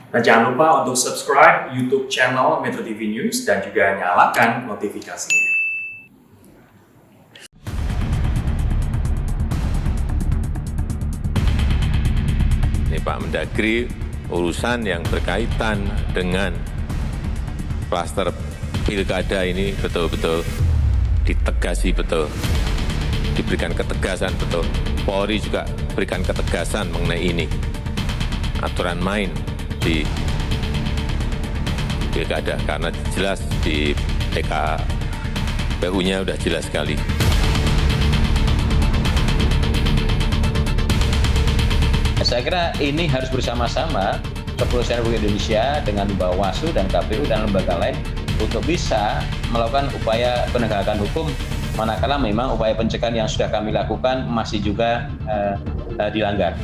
Dan jangan lupa untuk subscribe YouTube channel Metro TV News dan juga nyalakan notifikasinya. Ini Pak Mendagri, urusan yang berkaitan dengan klaster pilkada ini betul-betul ditegasi betul, diberikan ketegasan betul. Polri juga berikan ketegasan mengenai ini. Aturan main di pilkada, karena jelas di PKPU-nya sudah jelas sekali. Saya kira ini harus bersama-sama Kepolisian Republik Indonesia dengan Bawaslu dan KPU dan lembaga lain untuk bisa melakukan upaya penegakan hukum manakala memang upaya pencegahan yang sudah kami lakukan masih juga dilanggar.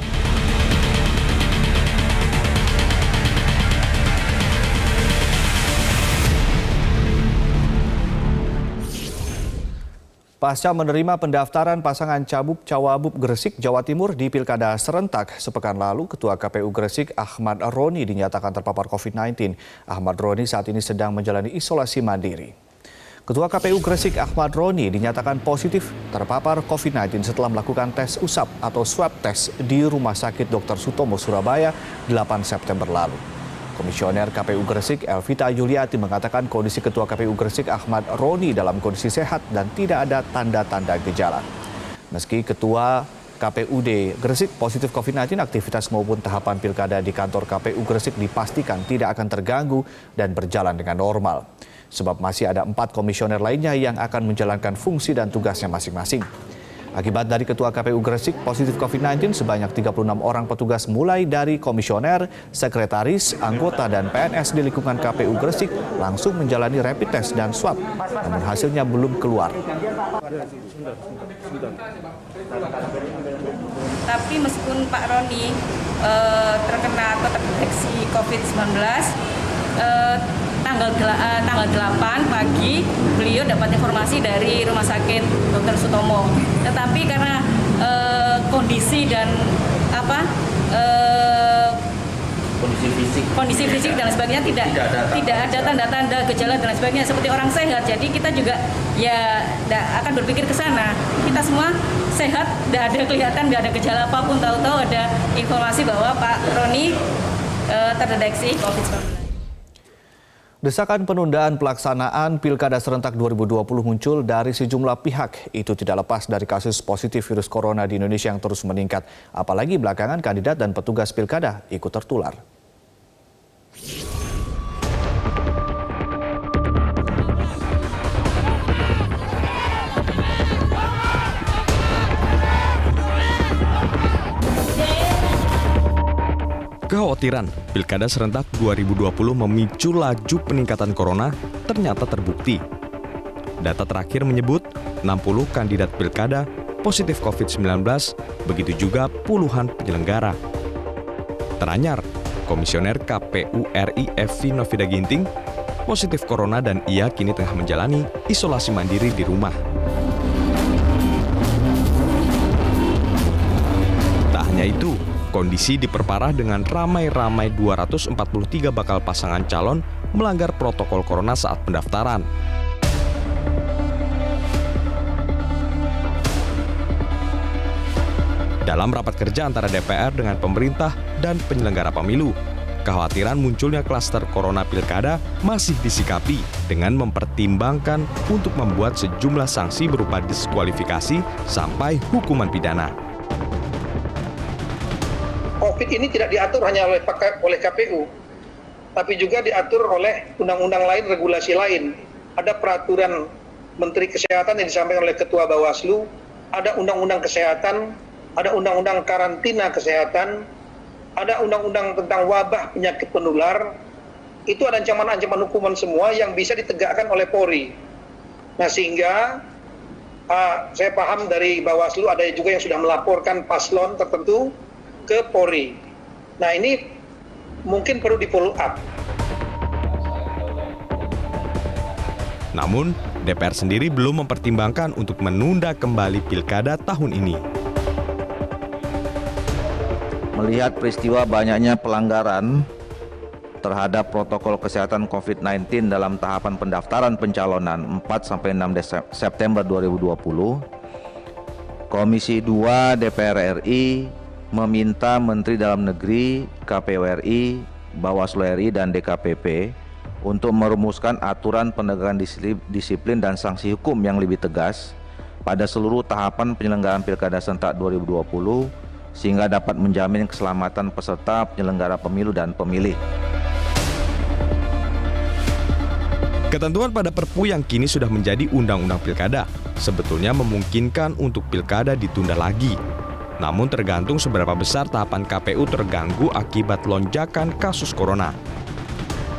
Pasca menerima pendaftaran pasangan Cagup-Cawagup Gresik, Jawa Timur di Pilkada serentak sepekan lalu, Ketua KPU Gresik Ahmad Roni dinyatakan terpapar COVID-19. Ahmad Roni saat ini sedang menjalani isolasi mandiri. Ketua KPU Gresik Ahmad Roni dinyatakan positif terpapar COVID-19 setelah melakukan tes usap atau swab test di Rumah Sakit Dr. Sutomo, Surabaya 8 September lalu. Komisioner KPU Gresik Elvita Yuliati mengatakan kondisi Ketua KPU Gresik Ahmad Roni dalam kondisi sehat dan tidak ada tanda-tanda gejala. Meski Ketua KPUD Gresik positif COVID-19, aktivitas maupun tahapan pilkada di kantor KPU Gresik dipastikan tidak akan terganggu dan berjalan dengan normal. Sebab masih ada 4 komisioner lainnya yang akan menjalankan fungsi dan tugasnya masing-masing. Akibat dari Ketua KPU Gresik positif COVID-19, sebanyak 36 orang petugas mulai dari komisioner, sekretaris, anggota, dan PNS di lingkungan KPU Gresik langsung menjalani rapid test dan swab, namun hasilnya belum keluar. Tapi meskipun Pak Roni terkena atau terdeteksi COVID-19, tanggal 8 pagi beliau dapat informasi dari Rumah Sakit Dr. Sutomo. Tetapi karena kondisi dan kondisi fisik dan sebagainya tidak ada tanda-tanda gejala dan sebagainya seperti orang sehat. Jadi kita juga ya akan berpikir ke sana. Kita semua sehat, tidak ada kelihatan, tidak ada gejala apapun. Tahu-tahu ada informasi bahwa Pak Roni terdeteksi COVID-19. Desakan penundaan pelaksanaan Pilkada Serentak 2020 muncul dari sejumlah pihak. Itu tidak lepas dari kasus positif virus corona di Indonesia yang terus meningkat. Apalagi belakangan kandidat dan petugas pilkada ikut tertular. Kekhawatiran Pilkada Serentak 2020 memicu laju peningkatan corona ternyata terbukti. Data terakhir menyebut 60 kandidat pilkada positif COVID-19, begitu juga puluhan penyelenggara. Teranyar, Komisioner KPU RI Evi Novida Ginting positif corona dan ia kini tengah menjalani isolasi mandiri di rumah. Tak hanya itu, kondisi diperparah dengan ramai-ramai 243 bakal pasangan calon melanggar protokol corona saat pendaftaran. Dalam rapat kerja antara DPR dengan pemerintah dan penyelenggara pemilu, kekhawatiran munculnya klaster corona pilkada masih disikapi dengan mempertimbangkan untuk membuat sejumlah sanksi berupa diskualifikasi sampai hukuman pidana. COVID ini tidak diatur hanya oleh KPU, tapi juga diatur oleh undang-undang lain, regulasi lain. Ada peraturan Menteri Kesehatan yang disampaikan oleh Ketua Bawaslu, ada undang-undang kesehatan, ada undang-undang karantina kesehatan, ada undang-undang tentang wabah penyakit penular. Itu ada ancaman-ancaman hukuman semua yang bisa ditegakkan oleh Polri. Nah, sehingga saya paham dari Bawaslu ada juga yang sudah melaporkan paslon tertentu ke Polri. Nah, ini mungkin perlu di-follow up. Namun, DPR sendiri belum mempertimbangkan untuk menunda kembali pilkada tahun ini. Melihat peristiwa banyaknya pelanggaran terhadap protokol kesehatan COVID-19 dalam tahapan pendaftaran pencalonan 4-6 September 2020, Komisi 2 DPR RI meminta Menteri Dalam Negeri, KPU RI, Bawaslu RI, dan DKPP untuk merumuskan aturan penegakan disiplin dan sanksi hukum yang lebih tegas pada seluruh tahapan penyelenggaraan Pilkada Serentak 2020 sehingga dapat menjamin keselamatan peserta, penyelenggara pemilu, dan pemilih. Ketentuan pada Perpu yang kini sudah menjadi Undang-Undang Pilkada sebetulnya memungkinkan untuk pilkada ditunda lagi. Namun tergantung seberapa besar tahapan KPU terganggu akibat lonjakan kasus corona.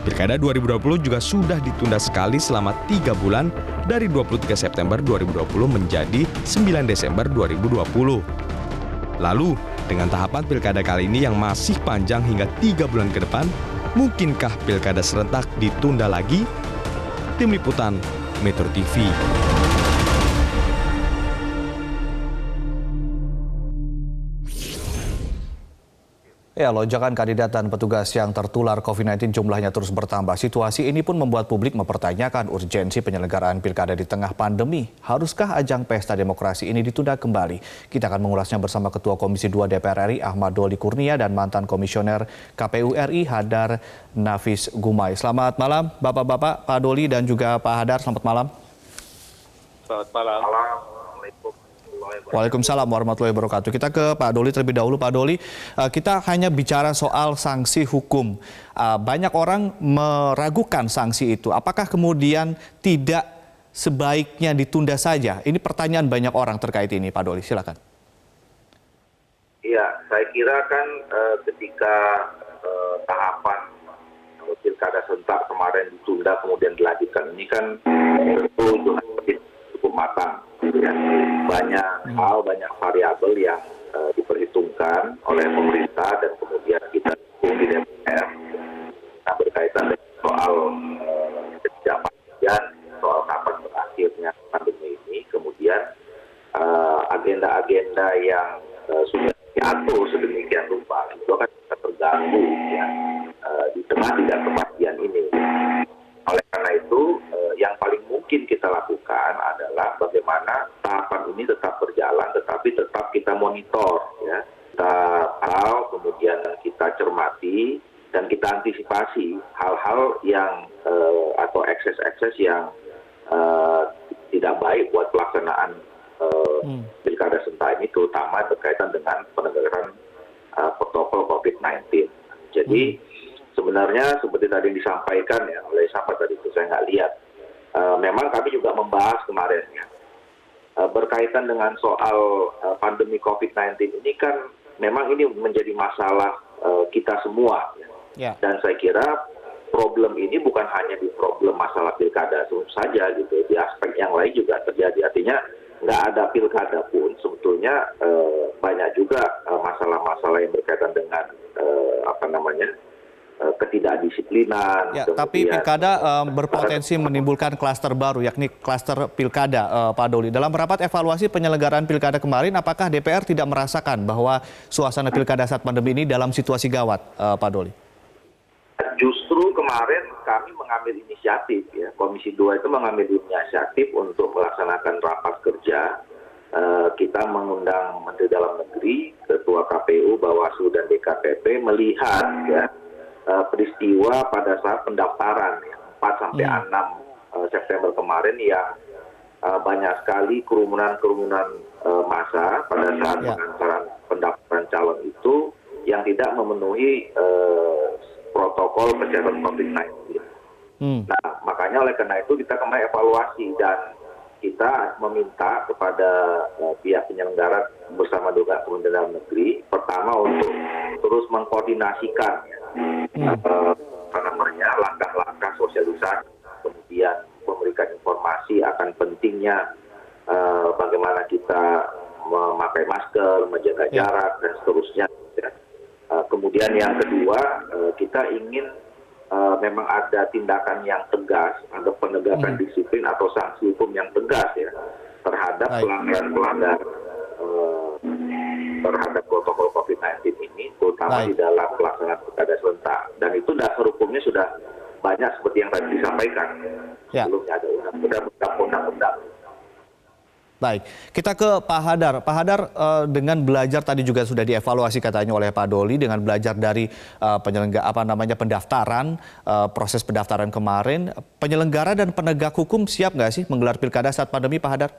Pilkada 2020 juga sudah ditunda sekali selama 3 bulan dari 23 September 2020 menjadi 9 Desember 2020. Lalu, dengan tahapan pilkada kali ini yang masih panjang hingga 3 bulan ke depan, mungkinkah pilkada serentak ditunda lagi? Tim Liputan Metro TV. Ya, lonjakan kandidat dan petugas yang tertular COVID-19 jumlahnya terus bertambah. Situasi ini pun membuat publik mempertanyakan urgensi penyelenggaraan pilkada di tengah pandemi. Haruskah ajang pesta demokrasi ini ditunda kembali? Kita akan mengulasnya bersama Ketua Komisi 2 DPR RI Ahmad Doli Kurnia dan mantan Komisioner KPU RI Hadar Nafis Gumai. Selamat malam Bapak-Bapak, Pak Doli dan juga Pak Hadar. Selamat malam. Selamat malam. Waalaikumsalam warahmatullahi wabarakatuh. Kita ke Pak Doli terlebih dahulu. Pak Doli, kita hanya bicara soal sanksi hukum. Banyak orang meragukan sanksi itu. Apakah kemudian tidak sebaiknya ditunda saja? Ini pertanyaan banyak orang terkait ini, Pak Doli. Silakan. Iya, saya kira kan ketika tahapan pilkada serentak kemarin ditunda kemudian dilanjutkan, ini kan tentu cukup matang. Ya, banyak hal, banyak variabel yang diperhitungkan oleh pemerintah dan kemudian kita di DPR. Nah, berkaitan dengan soal ketidakpastian, soal kapan berakhirnya pandemi ini, kemudian agenda-agenda yang sudah diatur sedemikian rupa itu akan terganggu ya, di tengah tidak kepastian ini. Oleh karena itu, yang paling mungkin kita lakukan adalah bagaimana tahapan ini tetap berjalan, tetapi tetap kita monitor, ya. Kita tahu, kemudian kita cermati, dan kita antisipasi hal-hal yang atau ekses-ekses yang tidak baik buat pelaksanaan pilkada serentak ini, terutama berkaitan dengan penegakan protokol COVID-19. Jadi, sebenarnya seperti tadi disampaikan ya oleh sahabat tadi itu, saya nggak lihat. Memang kami juga membahas kemarin ya, berkaitan dengan soal pandemi COVID-19 ini kan memang ini menjadi masalah kita semua. Ya. Dan saya kira problem ini bukan hanya di problem masalah pilkada saja gitu, di aspek yang lain juga terjadi. Artinya nggak ada pilkada pun sebetulnya banyak juga masalah-masalah yang berkaitan dengan ketidakdisiplinan. Ya, tapi pilkada berpotensi menimbulkan klaster baru, yakni klaster pilkada, Pak Doli. Dalam rapat evaluasi penyelenggaraan pilkada kemarin, apakah DPR tidak merasakan bahwa suasana pilkada saat pandemi ini dalam situasi gawat, Pak Doli? Justru kemarin kami mengambil inisiatif, ya, Komisi 2 itu mengambil inisiatif untuk melaksanakan rapat kerja. Kita mengundang Menteri Dalam Negeri, Ketua KPU, Bawaslu, dan DKPP melihat ya, peristiwa pada saat pendaftaran ya, 4-6 September kemarin yang banyak sekali kerumunan-kerumunan massa pada saat pengantaran pendaftaran calon itu yang tidak memenuhi protokol kesehatan COVID-19. Nah, makanya oleh karena itu kita kemarin evaluasi dan kita meminta kepada pihak penyelenggara bersama juga Kementerian Dalam Negeri, pertama untuk terus mengkoordinasikan langkah-langkah sosialisasi, kemudian memberikan informasi akan pentingnya bagaimana kita memakai masker, menjaga jarak, dan seterusnya. Kemudian yang kedua, kita ingin memang ada tindakan yang tegas, ada penegakan disiplin atau sanksi hukum yang tegas ya terhadap pelanggar terhadap protokol COVID-19 ini, terutama di dalam pelaksanaan pilkada serentak. Dan itu dasar hukumnya ini sudah banyak seperti yang tadi disampaikan. Ya. Sebelumnya ada undang-undang. Baik, kita ke Pak Hadar. Pak Hadar, dengan belajar tadi juga sudah dievaluasi katanya oleh Pak Doli dengan belajar dari pendaftaran, proses pendaftaran kemarin, penyelenggara dan penegak hukum siap nggak sih menggelar pilkada saat pandemi, Pak Hadar?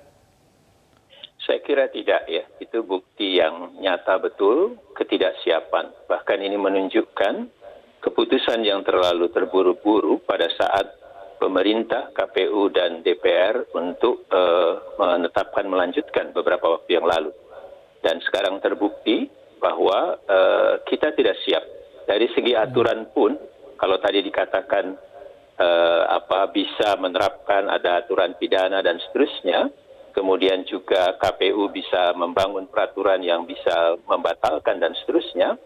Saya kira tidak ya, itu bukti yang nyata betul ketidaksiapan. Bahkan ini menunjukkan keputusan yang terlalu terburu-buru pada saat pemerintah, KPU, dan DPR untuk menetapkan melanjutkan beberapa waktu yang lalu. Dan sekarang terbukti bahwa kita tidak siap. Dari segi aturan pun, kalau tadi dikatakan bisa menerapkan ada aturan pidana dan seterusnya, kemudian juga KPU bisa membangun peraturan yang bisa membatalkan dan seterusnya,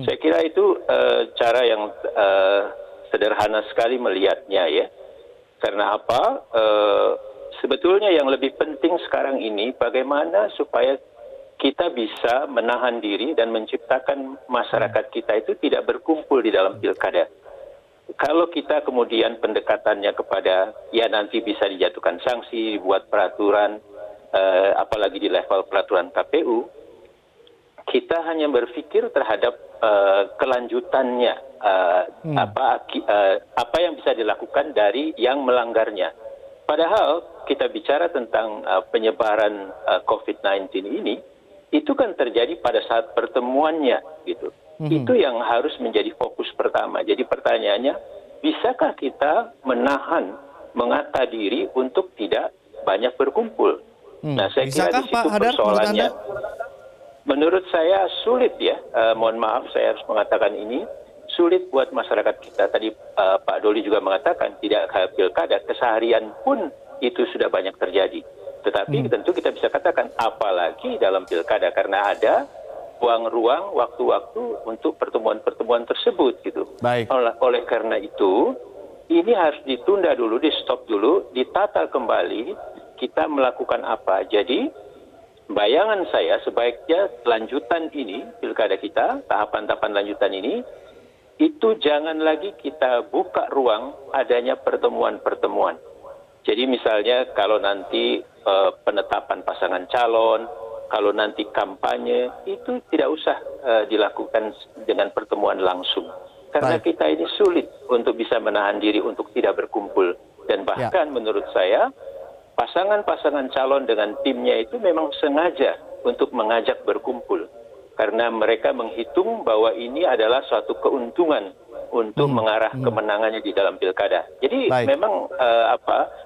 saya kira itu cara yang sederhana sekali melihatnya ya. Karena apa? Sebetulnya yang lebih penting sekarang ini bagaimana supaya kita bisa menahan diri dan menciptakan masyarakat kita itu tidak berkumpul di dalam pilkada. Kalau kita kemudian pendekatannya kepada ya nanti bisa dijatuhkan sanksi, dibuat peraturan, apalagi di level peraturan KPU, kita hanya berpikir terhadap kelanjutannya, apa yang bisa dilakukan dari yang melanggarnya. Padahal kita bicara tentang penyebaran COVID-19 ini, itu kan terjadi pada saat pertemuannya, gitu. Itu yang harus menjadi fokus pertama. Jadi pertanyaannya, bisakah kita menahan, mengata diri untuk tidak banyak berkumpul? Nah, saya kira di situ persoalannya. Menurut saya sulit ya, mohon maaf saya harus mengatakan ini, sulit buat masyarakat kita. Tadi Pak Doli juga mengatakan tidak pilkada, keseharian pun itu sudah banyak terjadi. Tetapi tentu kita bisa katakan apalagi dalam pilkada karena ada ruang-ruang, waktu-waktu untuk pertemuan-pertemuan tersebut gitu. Baik. Oleh karena itu, ini harus ditunda dulu, di-stop dulu, ditata kembali, kita melakukan apa. Jadi, bayangan saya sebaiknya lanjutan ini, pilkada kita, tahapan-tahapan lanjutan ini, itu jangan lagi kita buka ruang adanya pertemuan-pertemuan. Jadi misalnya kalau nanti penetapan pasangan calon, kalau nanti kampanye, itu tidak usah dilakukan dengan pertemuan langsung. Karena kita ini sulit untuk bisa menahan diri untuk tidak berkumpul. Dan bahkan menurut saya, pasangan-pasangan calon dengan timnya itu memang sengaja untuk mengajak berkumpul. Karena mereka menghitung bahwa ini adalah suatu keuntungan untuk mengarah kemenangannya di dalam pilkada. Jadi memang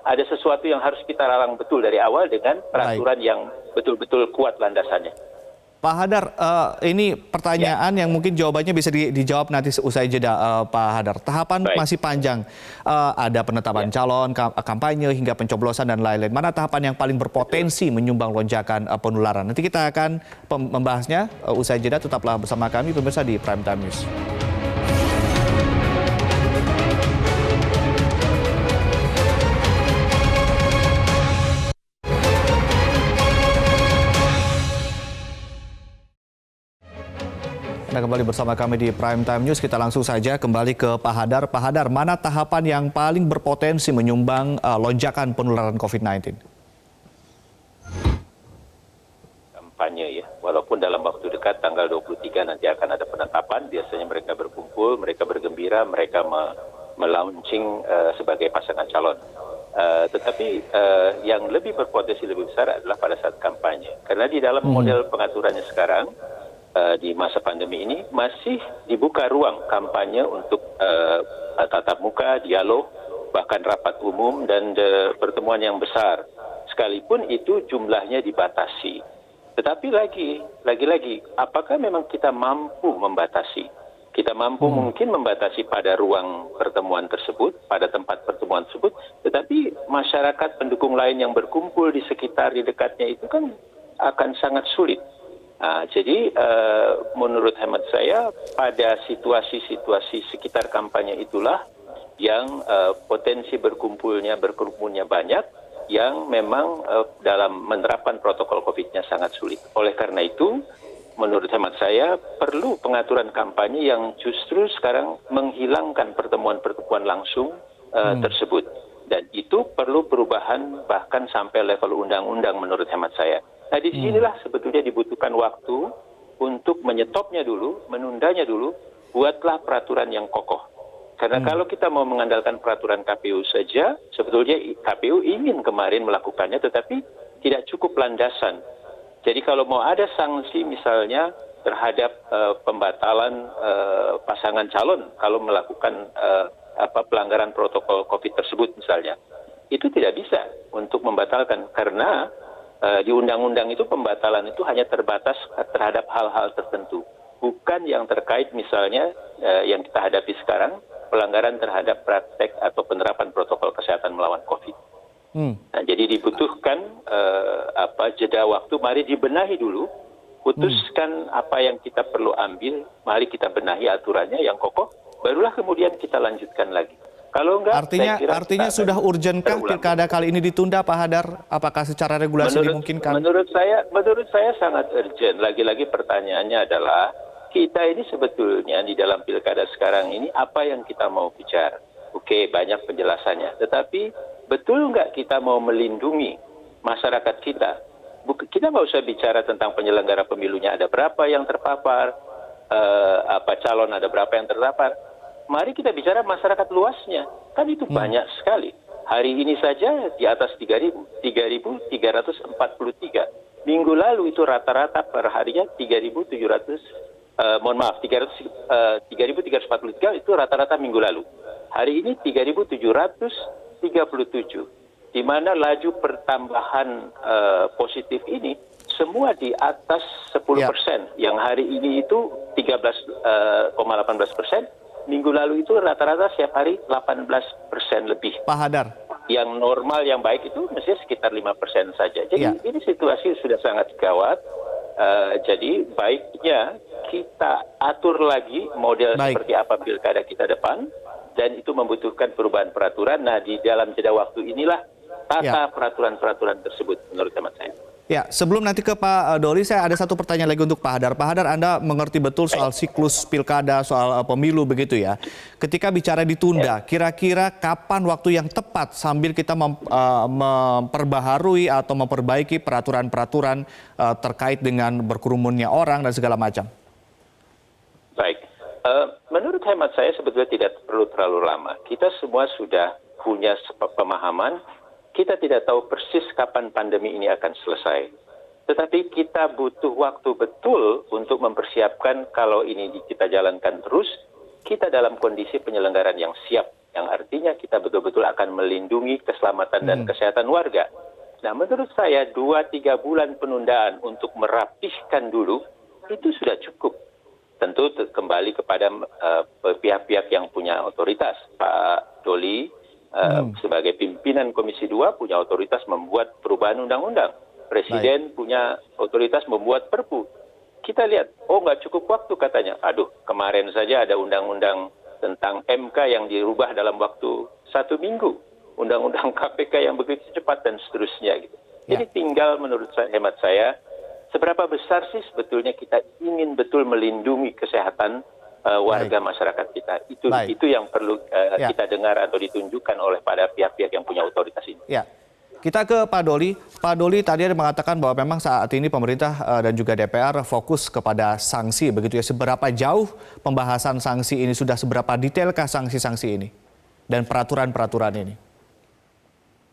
ada sesuatu yang harus kita ralang betul dari awal dengan peraturan yang betul-betul kuat landasannya. Pak Hadar, ini pertanyaan yang mungkin jawabannya bisa dijawab nanti usai jeda, Pak Hadar. Tahapan masih panjang, ada penetapan calon, kampanye, hingga pencoblosan dan lain-lain. Mana tahapan yang paling berpotensi menyumbang lonjakan penularan? Nanti kita akan membahasnya usai jeda. Tetaplah bersama kami pemirsa di Prime Time News. Anda kembali bersama kami di Prime Time News. Kita langsung saja kembali ke Pak Hadar. Pak Hadar, mana tahapan yang paling berpotensi menyumbang lonjakan penularan COVID-19? Kampanye ya, walaupun dalam waktu dekat tanggal 23 nanti akan ada penetapan, biasanya mereka berkumpul, mereka bergembira, mereka melaunching sebagai pasangan calon. Tetapi yang lebih berpotensi lebih besar adalah pada saat kampanye. Karena di dalam model pengaturannya sekarang, di masa pandemi ini masih dibuka ruang kampanye untuk tatap muka, dialog, bahkan rapat umum dan pertemuan yang besar. Sekalipun itu jumlahnya dibatasi. Tetapi lagi-lagi, apakah memang kita mampu membatasi? Kita mampu mungkin membatasi pada ruang pertemuan tersebut, pada tempat pertemuan tersebut, tetapi masyarakat pendukung lain yang berkumpul di sekitar, di dekatnya itu kan akan sangat sulit. Jadi menurut hemat saya pada situasi-situasi sekitar kampanye itulah yang potensi berkerumunnya banyak, yang memang dalam menerapkan protokol COVID-nya sangat sulit. Oleh karena itu menurut hemat saya perlu pengaturan kampanye yang justru sekarang menghilangkan pertemuan-pertemuan langsung tersebut. Dan itu perlu perubahan bahkan sampai level undang-undang menurut hemat saya. Nah, di sinilah sebetulnya dibutuhkan waktu untuk menyetopnya dulu, menundanya dulu, buatlah peraturan yang kokoh. Karena kalau kita mau mengandalkan peraturan KPU saja, sebetulnya KPU ingin kemarin melakukannya, tetapi tidak cukup landasan. Jadi kalau mau ada sanksi misalnya terhadap pembatalan pasangan calon kalau melakukan pelanggaran protokol COVID tersebut misalnya, itu tidak bisa untuk membatalkan karena di undang-undang itu pembatalan itu hanya terbatas terhadap hal-hal tertentu, bukan yang terkait misalnya yang kita hadapi sekarang, pelanggaran terhadap praktek atau penerapan protokol kesehatan melawan COVID. Nah, jadi dibutuhkan jeda waktu, mari dibenahi dulu, putuskan apa yang kita perlu ambil, mari kita benahi aturannya yang kokoh, barulah kemudian kita lanjutkan lagi. Kalau enggak, artinya sudah urgenkah pilkada kali ini ditunda, Pak Hadar? Apakah secara regulasi dimungkinkan? Menurut saya sangat urgent. Lagi-lagi pertanyaannya adalah kita ini sebetulnya di dalam pilkada sekarang ini apa yang kita mau bicara? Oke, banyak penjelasannya. Tetapi betul nggak kita mau melindungi masyarakat kita? Kita nggak usah bicara tentang penyelenggara pemilunya ada berapa yang terpapar, calon ada berapa yang terpapar. Mari kita bicara masyarakat luasnya, kan itu banyak sekali. Hari ini saja di atas 3.343. Minggu lalu itu rata-rata per harinya 3.343 itu rata-rata minggu lalu. Hari ini 3.737, di mana laju pertambahan positif ini semua di atas 10%. Yang hari ini itu 13,18%. Minggu lalu itu rata-rata setiap hari 18% lebih. Pak Hadar. Yang normal, yang baik itu mestinya sekitar 5% saja. Jadi ini situasi sudah sangat gawat. Jadi baiknya kita atur lagi model seperti apa pilkada kita depan. Dan itu membutuhkan perubahan peraturan. Nah, di dalam jeda waktu inilah tata peraturan-peraturan tersebut menurut hemat saya. Ya, sebelum nanti ke Pak Doli, saya ada satu pertanyaan lagi untuk Pak Hadar. Pak Hadar, Anda mengerti betul soal siklus pilkada, soal pemilu begitu ya. Ketika bicara ditunda, kira-kira kapan waktu yang tepat sambil kita memperbaharui atau memperbaiki peraturan-peraturan terkait dengan berkerumunnya orang dan segala macam? Baik, menurut hemat saya sebetulnya tidak perlu terlalu lama. Kita semua sudah punya pemahaman. Kita tidak tahu persis kapan pandemi ini akan selesai. Tetapi kita butuh waktu betul untuk mempersiapkan kalau ini kita jalankan terus, kita dalam kondisi penyelenggaraan yang siap. Yang artinya kita betul-betul akan melindungi keselamatan dan kesehatan warga. Nah, menurut saya 2-3 bulan penundaan untuk merapihkan dulu, itu sudah cukup. Tentu kembali kepada pihak-pihak yang punya otoritas. Pak Doli, sebagai pimpinan Komisi 2 punya otoritas membuat perubahan undang-undang. Presiden punya otoritas membuat perpu. Kita lihat, nggak cukup waktu katanya. Aduh, kemarin saja ada undang-undang tentang MK yang dirubah dalam waktu 1 minggu. Undang-undang KPK yang begitu cepat dan seterusnya. Gitu. Jadi tinggal menurut hemat saya, seberapa besar sih sebetulnya kita ingin betul melindungi kesehatan warga masyarakat kita. Itu yang perlu kita dengar atau ditunjukkan oleh pada pihak-pihak yang punya otoritas ini. Ya. Kita ke Pak Doli. Pak Doli tadi ada mengatakan bahwa memang saat ini pemerintah dan juga DPR fokus kepada sanksi begitu ya. Seberapa jauh pembahasan sanksi ini, sudah seberapa detailkah sanksi-sanksi ini dan peraturan-peraturan ini?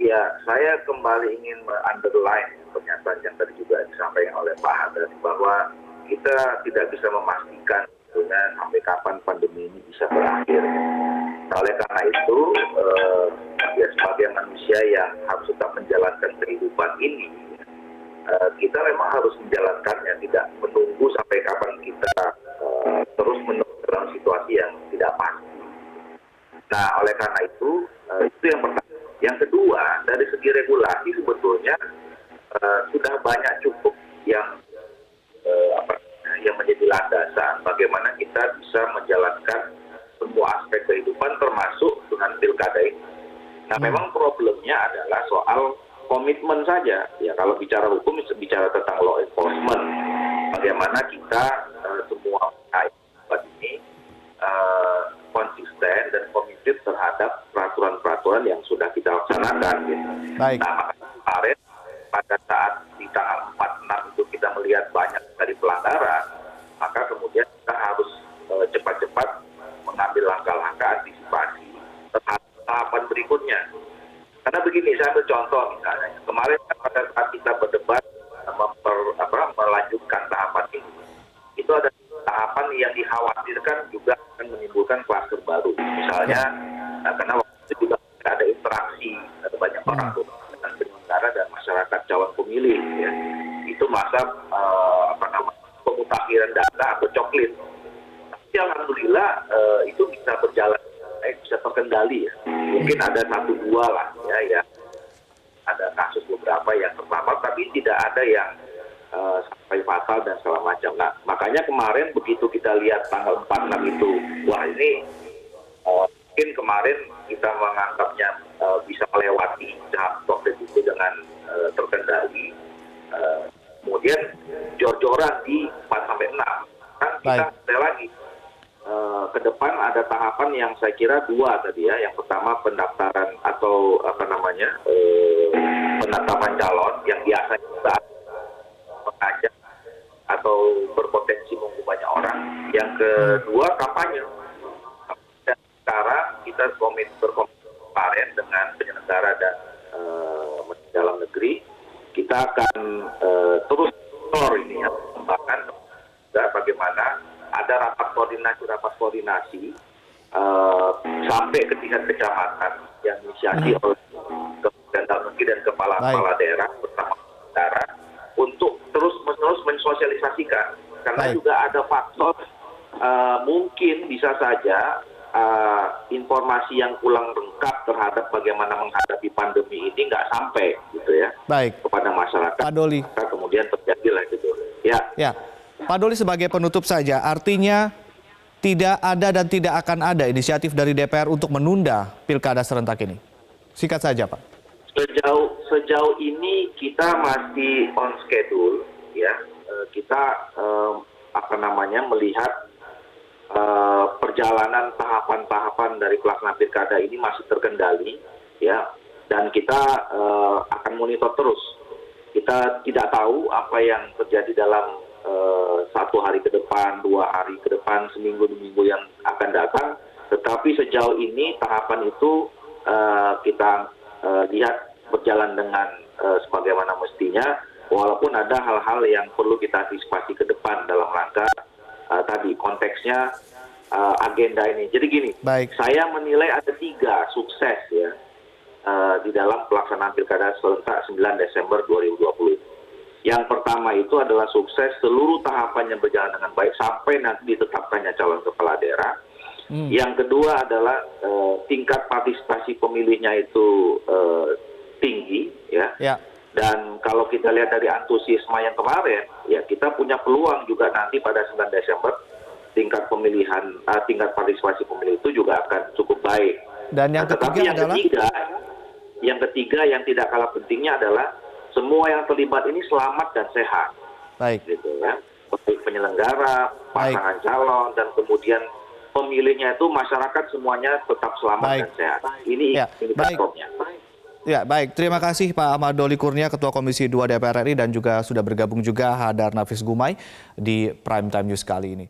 Ya, saya kembali ingin underline pernyataan yang tadi juga disampaikan oleh Pak Hadar bahwa kita tidak bisa memastikan sampai kapan pandemi ini bisa berakhir. Nah, oleh karena itu, ya sebagai manusia yang harus tetap menjalankan kehidupan ini, kita memang harus menjalankannya, tidak menunggu sampai kapan kita terus menunggu dalam situasi yang tidak pasti. Nah, oleh karena itu yang pertama. Yang kedua, dari segi regulasi sebetulnya sudah banyak cukup yang menjadi landasan bagaimana kita bisa menjalankan semua aspek kehidupan termasuk dengan pilkada ini. Nah, memang problemnya adalah soal komitmen saja. Ya, kalau bicara hukum bicara tentang law enforcement. bagaimana kita semua ini konsisten dan komited terhadap peraturan-peraturan yang sudah kita laksanakan. Gitu. Baik. Nah, makanya kemarin pada saat di tanggal 4-6 itu kita melihat banyak dari pelanggaran, maka kemudian kita harus cepat-cepat mengambil langkah-langkah antisipasi terhadap tahapan berikutnya. Karena begini, saya ambil contoh misalnya, kemarin pada saat kita berdebat melanjutkan tahapan ini, itu ada tahapan yang dikhawatirkan juga akan menimbulkan kluster baru. Misalnya, karena waktu itu juga ada interaksi, ada banyak orang dengan penyelenggara dan masyarakat calon pemilih, ya. Itu masa pemutakhiran data atau coklit. Tapi alhamdulillah itu bisa berjalan, bisa terkendali, ya. Mungkin ada 1-2 lah, ya, ada kasus beberapa yang terpapar, tapi tidak ada yang sampai fatal dan segala macam. Nah, makanya kemarin begitu kita lihat tanggal 46 itu, wah ini mungkin kemarin kita menganggapnya bisa melewati tahap proses itu dengan terkendali. Kemudian jor-joran di 4-6. Kan kita sekali lagi ke depan ada tahapan yang saya kira 2 tadi, ya. Yang pertama pendaftaran atau penetapan calon yang biasanya kita mengajak atau berpotensi mengganggu banyak orang. Yang kedua kampanye. Dan sekarang kita berkomitmen kemarin dengan penyelenggara dan dalam negeri, kita akan terus ini, ya, mengembangkan bagaimana ada rapat koordinasi sampai ke tingkat kecamatan yang inisiasi oleh Kementerian Dalam Negeri dan kepala-kepala daerah bersama daerah untuk terus-menerus mensosialisasikan. Karena juga ada faktor mungkin bisa saja informasi yang kurang lengkap terhadap bagaimana menghadapi pandemi ini nggak sampai gitu, ya, kepada masyarakat. Pak Doli. Kemudian terjadilah gitu. Ya. Pak Doli, sebagai penutup saja, artinya tidak ada dan tidak akan ada inisiatif dari DPR untuk menunda pilkada serentak ini. Singkat saja, Pak. Sejauh ini kita masih on schedule, ya. Kita melihat perjalanan tahapan-tahapan dari pelaksanaan pilkada ini masih terkendali, ya. Dan kita akan monitor terus. Kita tidak tahu apa yang terjadi dalam 1 hari ke depan, 2 hari ke depan, seminggu, 2 minggu yang akan datang. Tetapi sejauh ini tahapan itu kita lihat berjalan dengan sebagaimana mestinya, walaupun ada hal-hal yang perlu kita antisipasi ke depan dalam rangka tadi konteksnya agenda ini. Jadi gini, saya menilai ada 3 sukses, ya, di dalam pelaksanaan pilkada serentak 9 Desember 2020. Yang pertama itu adalah sukses seluruh tahapannya berjalan dengan baik sampai nanti ditetapkannya calon kepala daerah. Yang kedua adalah tingkat partisipasi pemilihnya itu tinggi, ya. Dan kalau kita lihat dari antusiasme yang kemarin, ya, kita punya peluang juga nanti pada 9 Desember tingkat partisipasi pemilih itu juga akan cukup baik. Dan yang ketiga adalah yang ketiga yang tidak kalah pentingnya adalah semua yang terlibat ini selamat dan sehat. Gitu, ya. Baik penyelenggara, pasangan calon, dan kemudian pemilihnya itu masyarakat semuanya tetap selamat dan sehat. Ini indikatornya. Ya, baik. Terima kasih Pak Ahmad Doli Kurnia, Ketua Komisi 2 DPR RI, dan juga sudah bergabung juga Hadar Nafis Gumai di Prime Time News kali ini.